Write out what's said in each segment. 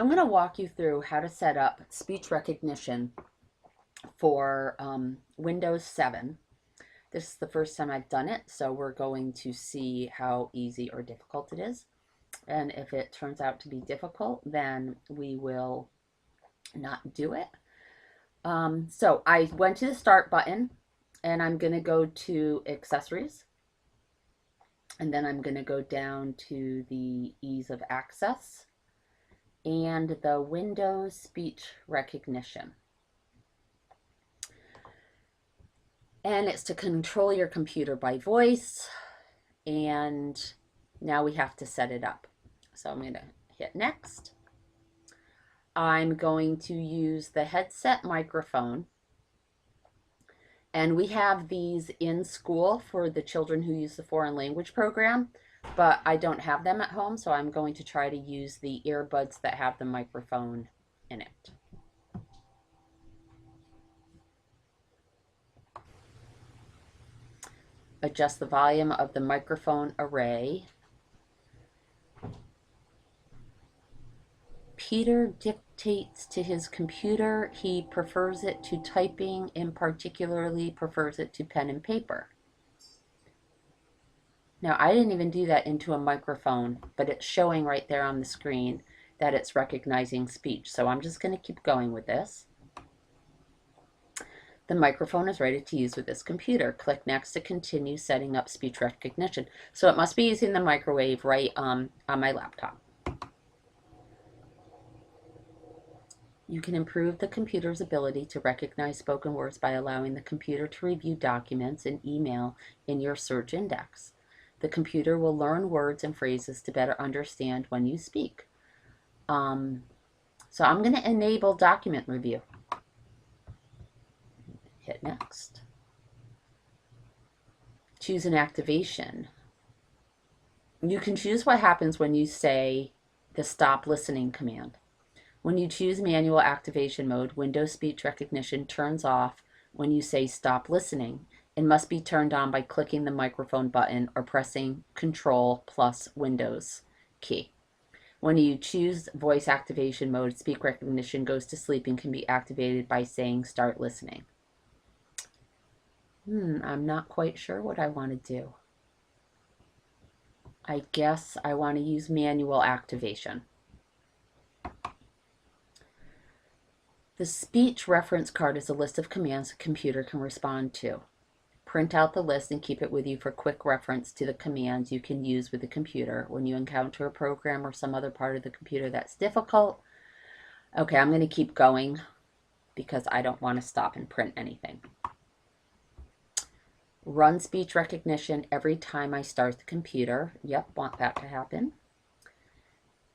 I'm going to walk you through how to set up speech recognition for Windows 7. This is the first time I've done it, so we're going to see how easy or difficult it is. And if it turns out to be difficult, then we will not do it. So I went to the Start button, and I'm going to go to Accessories. And then I'm going to go down to the Ease of Access and the Windows Speech Recognition. And it's to control your computer by voice. And now we have to set it up. So I'm going to hit next. I'm going to use the headset microphone. And we have these in school for the children who use the foreign language program, but I don't have them at home, so I'm going to try to use the earbuds that have the microphone in it. Adjust the volume of the microphone array. Peter dictates to his computer. He prefers it to typing and particularly prefers it to pen and paper. Now, I didn't even do that into a microphone, but it's showing right there on the screen that it's recognizing speech. So I'm just going to keep going with this. The microphone is ready to use with this computer. Click next to continue setting up speech recognition. So it must be using the microwave right on my laptop. You can improve the computer's ability to recognize spoken words by allowing the computer to review documents and email in your search index. The computer will learn words and phrases to better understand when you speak. So I'm going to enable document review. Hit next. Choose an activation. You can choose what happens when you say the stop listening command. When you choose manual activation mode, Windows Speech Recognition turns off when you say stop listening and must be turned on by clicking the microphone button or pressing Control plus Windows key. When you choose voice activation mode, speech recognition goes to sleep and can be activated by saying start listening. I'm not quite sure what I want to do. I guess I want to use manual activation. The speech reference card is a list of commands a computer can respond to. Print out the list and keep it with you for quick reference to the commands you can use with the computer when you encounter a program or some other part of the computer that's difficult. Okay, I'm going to keep going because I don't want to stop and print anything. Run speech recognition every time I start the computer. Yep, want that to happen.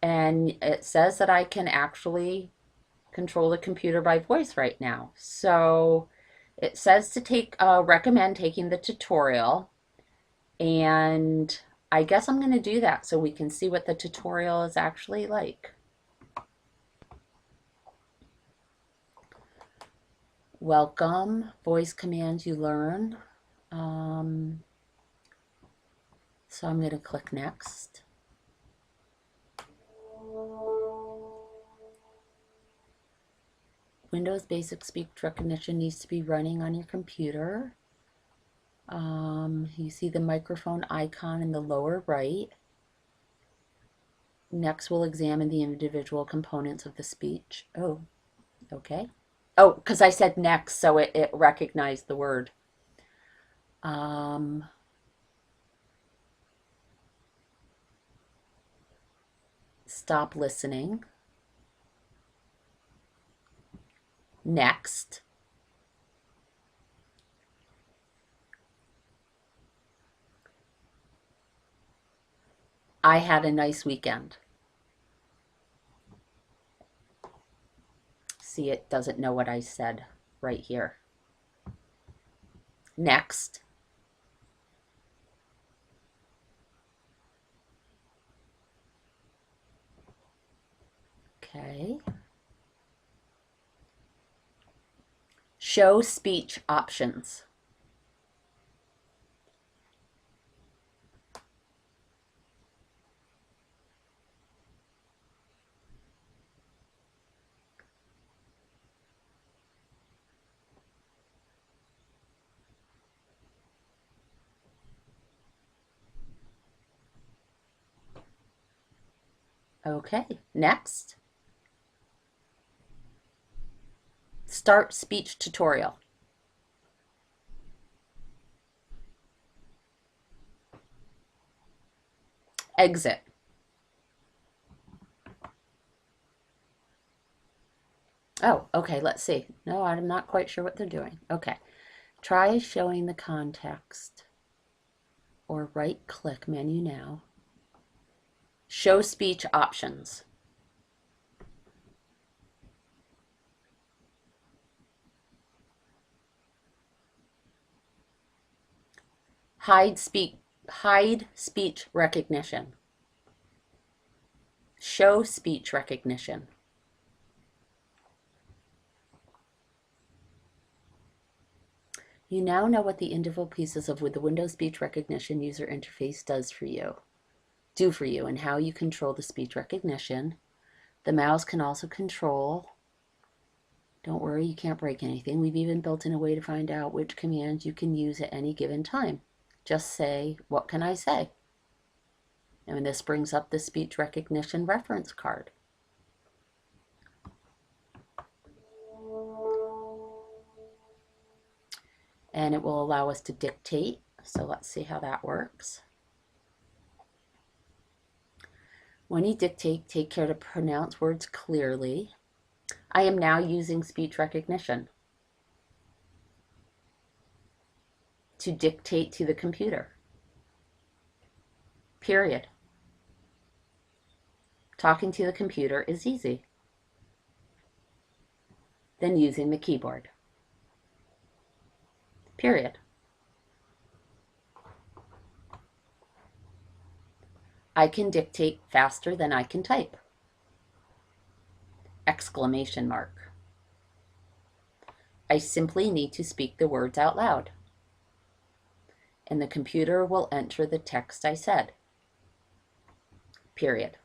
And it says that I can actually control the computer by voice right now. So it says to recommend taking the tutorial, and I guess I'm going to do that so we can see what the tutorial is actually like. Welcome, voice commands you learn. So I'm going to click next. Windows Basic Speech Recognition needs to be running on your computer. You see the microphone icon in the lower right. Next, we'll examine the individual components of the speech. Oh, okay. Oh, because I said next, so it recognized the word. Stop listening. Next. I had a nice weekend. See, it doesn't know what I said right here. Next. Okay. Show speech options. Okay, next. Start speech tutorial. Exit. Oh, okay, let's see. No, I'm not quite sure what they're doing. Okay, try showing the context or right-click menu now. Show speech options. Hide speech recognition. Show speech recognition. You now know what the individual pieces of the Windows Speech Recognition user interface do for you, and how you control the speech recognition. The mouse can also control. Don't worry, you can't break anything. We've even built in a way to find out which commands you can use at any given time. Just say, what can I say? And this brings up the speech recognition reference card. And it will allow us to dictate. So let's see how that works. When you dictate, take care to pronounce words clearly. I am now using speech recognition to dictate to the computer. Period. Talking to the computer is easy. Then using the keyboard. Period. I can dictate faster than I can type. Exclamation mark. I simply need to speak the words out loud, and the computer will enter the text I said. Period.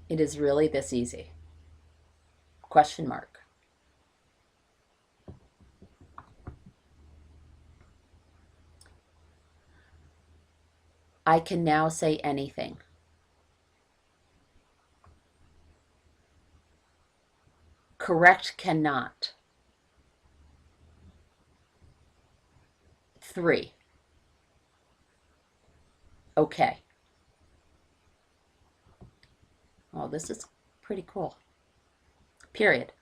It is really this easy. Question mark. I can now say anything. Correct cannot. 3. Okay. Oh, this is pretty cool. Period.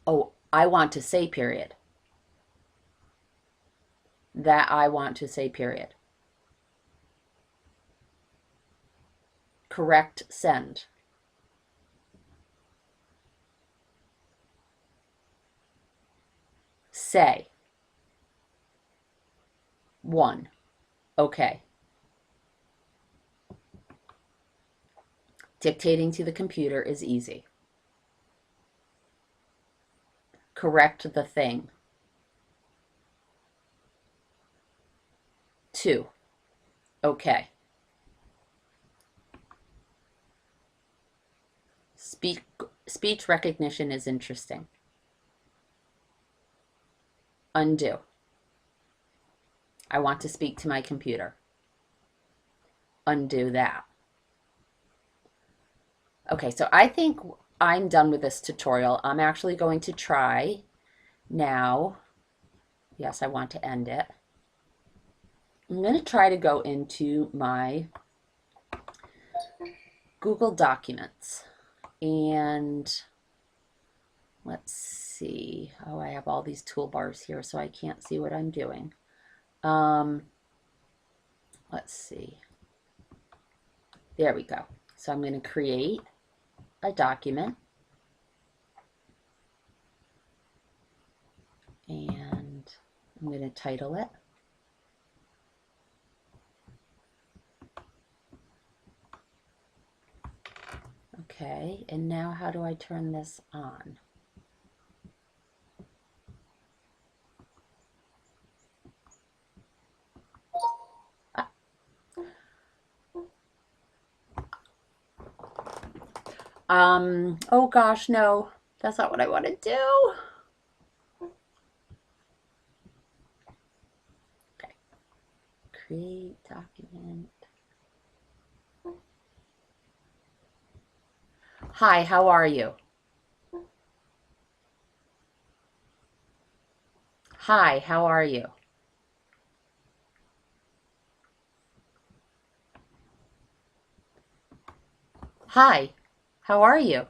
Oh, I want to say period. That I want to say period. Correct send. Say. 1. Okay. Dictating to the computer is easy. Correct the thing. 2. Okay. Speech recognition is interesting. Undo. I want to speak to my computer. Undo that. Okay, so I think I'm done with this tutorial. I'm actually going to try now. Yes, I want to end it. I'm going to try to go into my Google Documents, and let's see. Oh, I have all these toolbars here, so I can't see what I'm doing. Let's see. There we go. So I'm going to create a document, and I'm going to title it. Okay, and now how do I turn this on? Oh gosh, no, that's not what I want to do. Okay. Create document. Hi, how are you? Hi, how are you? Hi, how are you?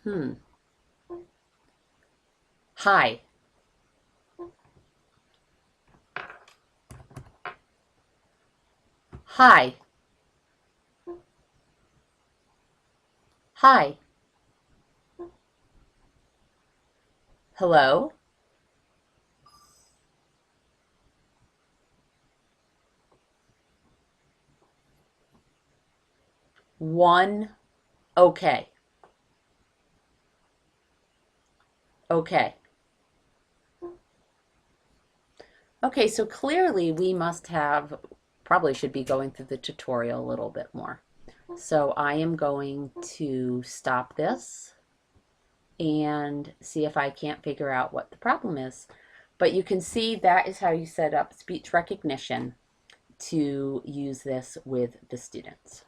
Hmm. Hi. Hi. Hi. Hello? One. Okay. Okay. Okay, so clearly we must have, probably should be going through the tutorial a little bit more. So I am going to stop this and see if I can't figure out what the problem is. But you can see that is how you set up speech recognition to use this with the students.